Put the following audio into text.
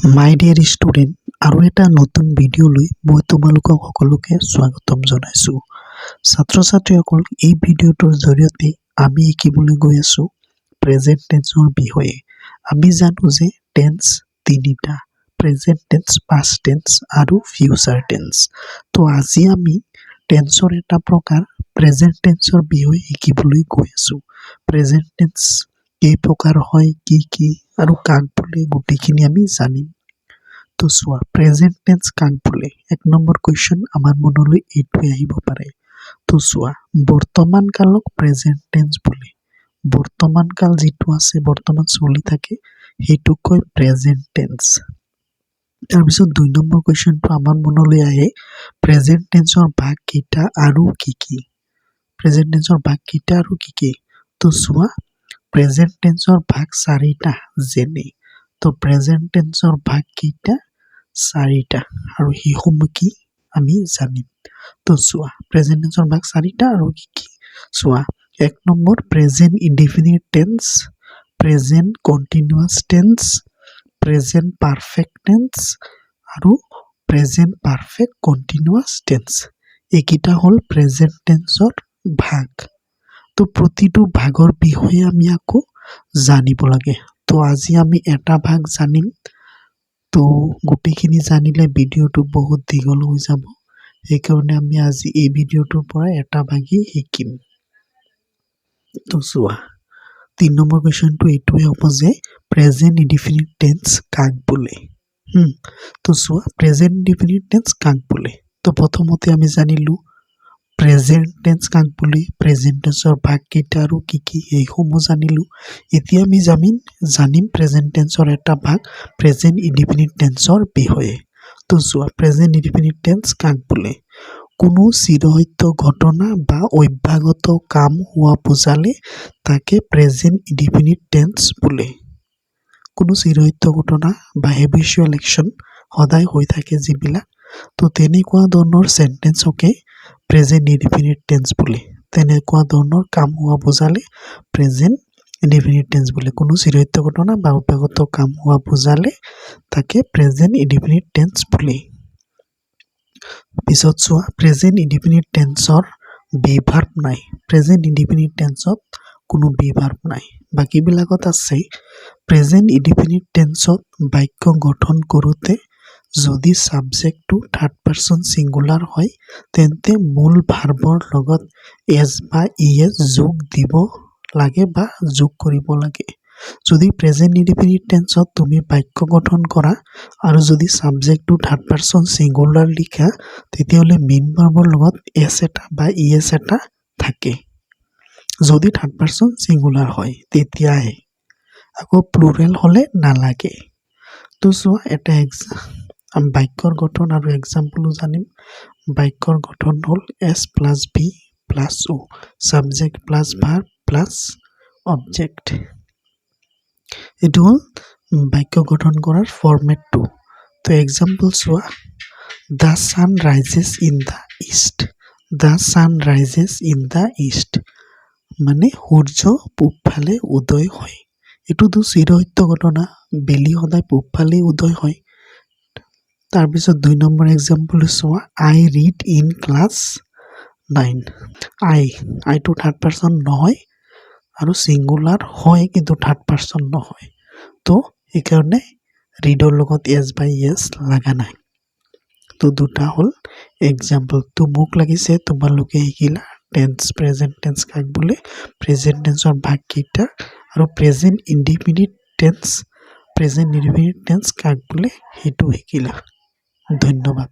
মাই dear student আৰু এটা নতুন ভিডিঅ'লৈ মই তোমালোকক সকলোকে স্বাগতম জনাইছোঁ। ছাত্ৰ-ছাত্ৰীসকল, এই ভিডিঅ'টোৰ জৰিয়তে আমি শিকিবলৈ গৈ আছোঁ প্ৰেজেণ্ট টেন্সৰ বিষয়ে। আমি জানো যে টেন্স তিনিটা, প্ৰেজেণ্ট টেন্স, পাষ্ট টেন্স আৰু ফিউচাৰ টেন্স। তো আজি আমি টেন্সৰ এটা প্ৰকাৰ প্ৰেজেণ্ট টেন্সৰ বিষয়ে শিকিবলৈ গৈ আছোঁ। প্ৰেজেণ্ট টেন্স কেই প্ৰকাৰ হয়, কি আৰু কাক বোলে, গোটেইখিনি আমি জানিম। তো চোৱা, প্ৰেজেণ্ট টেন্স কাক বোলে? এক নম্বৰ কুৱেশ্যন আমাৰ মনলৈ এইটোৱে আহিব পাৰে। তো চোৱা, বৰ্তমান কালক প্ৰেজেণ্ট টেন্স বোলে। বৰ্তমান কাল যিটো আছে, বৰ্তমান চলি থাকে, সেইটোক কয় প্ৰেজেণ্ট টেন্স। তাৰপিছত ২ নম্বৰ কুৱেশ্যনটো আমাৰ মনলৈ আহে, প্ৰেজেণ্ট টেন্সৰ ভাগ কেইটা আৰু কি? প্ৰেজেণ্ট টেন্সৰ ভাগ কেইটা আৰু কি? তো চোৱা, প্ৰেজেণ্ট টেন্সৰ ভাগ ৪টা যেনে। তো প্ৰেজেণ্ট টেন্সৰ ভাগ কেইটা? ৪টা। আৰু সেইসমূহ কি আমি জানিম। তো চোৱা, প্ৰেজেণ্ট টেন্সৰ ভাগ ৪টা আৰু কি? চোৱা, ১ number present indefinite tense, present continuous tense, present perfect tense আৰু প্ৰেজেণ্ট পাৰফেক্ট কণ্টিনিউৱাছ টেন্স। এইকেইটা হ'ল প্ৰেজেণ্ট টেন্সৰ ভাগ। তো প্ৰতিটো ভাগৰ বিষয়ে আমি আকৌ জানিব লাগে। তো আজি আমি এটা ভাগ জানিম। তো গোটেইখিনি জানিলে ভিডিঅ'টো বহুত দীঘল হৈ যাব। সেইকাৰণে আমি আজি এই ভিডিঅ'টোৰ পৰা এটা ভাগেই শিকিম। তো চোৱা, ৩ নম্বৰ কুৱেশ্যনটো এইটোৱে হ'ব যে প্ৰেজেণ্ট ইনডিফিনিট টেন্স কাক বোলে? তো চোৱা, প্ৰেজেণ্ট ইনডিফিনিট টেন্স কাক বোলে? তো প্ৰথমতে আমি জানিলোঁ প্ৰেজেণ্ট টেন্স কাক বোলে, প্ৰেজেণ্ট টেন্সৰ ভাগ কেইটা আৰু কি এইসমূহ জানিলোঁ। এতিয়া আমি জানিম প্ৰেজেণ্ট টেন্সৰ এটা ভাগ প্ৰেজেণ্ট ইনডিফিনিট টেন্সৰ বিষয়ে। তো চোৱা, প্ৰেজেণ্ট ইনডিফিনিট টেন্স কাক বোলে? কোনো চিৰসত্য ঘটনা বা অভ্যাগত কাম হোৱা বুজালে তাকে প্ৰেজেণ্ট ইনডিফিনিট টেন্স বোলে। কোনো চিৰসত্য ঘটনা বা হেবিচুৱেল একশ্যন সদায় হৈ থাকে যিবিলাক, তো তেনেকুৱা ধৰণৰ চেণ্টেন্সকে প্ৰেজেণ্ট ইনডিফিনিট টেন্স বোলে। তেনেকুৱা ধৰণৰ কাম হোৱা বুজালে প্ৰেজেণ্ট ইনডিফিনিট টেন্স বোলে। কোনো চিৰসত্য ঘটনা বা অভ্যাগত কাম হোৱা বুজালে তাকে প্ৰেজেণ্ট ইনডিফিনিট টেন্স বোলে। পিছত চোৱা, প্ৰেজেণ্ট ইনডিফিনিট টেন্সৰ বিভাৰ্ব নাই। প্ৰেজেণ্ট ইনডিফিনিট টেন্সত কোনো বিভাৰ্ব নাই। বাকীবিলাকত আছে। প্ৰেজেণ্ট ইনডিফিনিট টেন্সত বাক্য গঠন কৰোঁতে যদি ছাবজেক্টটো থাৰ্ড পাৰ্চন ছিংগুলাৰ হয়, তেন্তে মূল ভাৰ্বৰ লগত এছ বা ইএছ যোগ দিব লাগে বা যোগ কৰিব লাগে। যদি প্ৰেজেণ্ট ইনডিফিনিট টেন্সত তুমি বাক্য গঠন কৰা আৰু যদি ছাবজেক্টটো থাৰ্ড পাৰ্চন ছিংগুলাৰ লিখা, তেতিয়াহ'লে মেইন ভাৰ্বৰ লগত এছ এটা বা ইএছ এটা থাকে। যদি থাৰ্ড পাৰ্চন ছিংগুলাৰ হয় তেতিয়াহে, আকৌ প্লুৰেল হ'লে নালাগে। তো চোৱা, এটা বাক্যৰ গঠন আৰু এক্সাম্পলো জানিম। বাক্যৰ গঠন হ'ল S plus V plus O', subject plus verb plus object. এইটো হ'ল বাক্য গঠন কৰাৰ ফৰ্মেটটো। তো এক্সাম্পল চোৱা, the sun rises in the east. The sun rises in the east মানে সূৰ্য পূবফালে উদয় হয়। এইটোতো চিৰসত্য ঘটনা, বেলি সদায় পূবফালেই উদয় হয়। তাৰপিছত ২ নম্বৰ এক্সাম্পল চোৱা, আই ৰিড ইন ক্লাছ 9। আইটো থাৰ্ড পাৰ্চন নহয় আৰু ছিংগুলাৰ হয়, কিন্তু থাৰ্ড পাৰ্চন নহয়। তো সেইকাৰণে ৰিডৰ লগত এছ বা ইএছ লগা নাই। তো দুটা হ'ল এক্সাম্পল। তো মোক লাগিছে তোমালোকে শিকিলা টেন্স, প্ৰেজেণ্ট টেন্স কাক বোলে, প্ৰেজেণ্ট টেন্সৰ ভাগ কেইটা আৰু প্ৰেজেণ্ট ইনডিফিনিট টেন্স কাক বোলে সেইটো শিকিলা। ধন্যবাদ।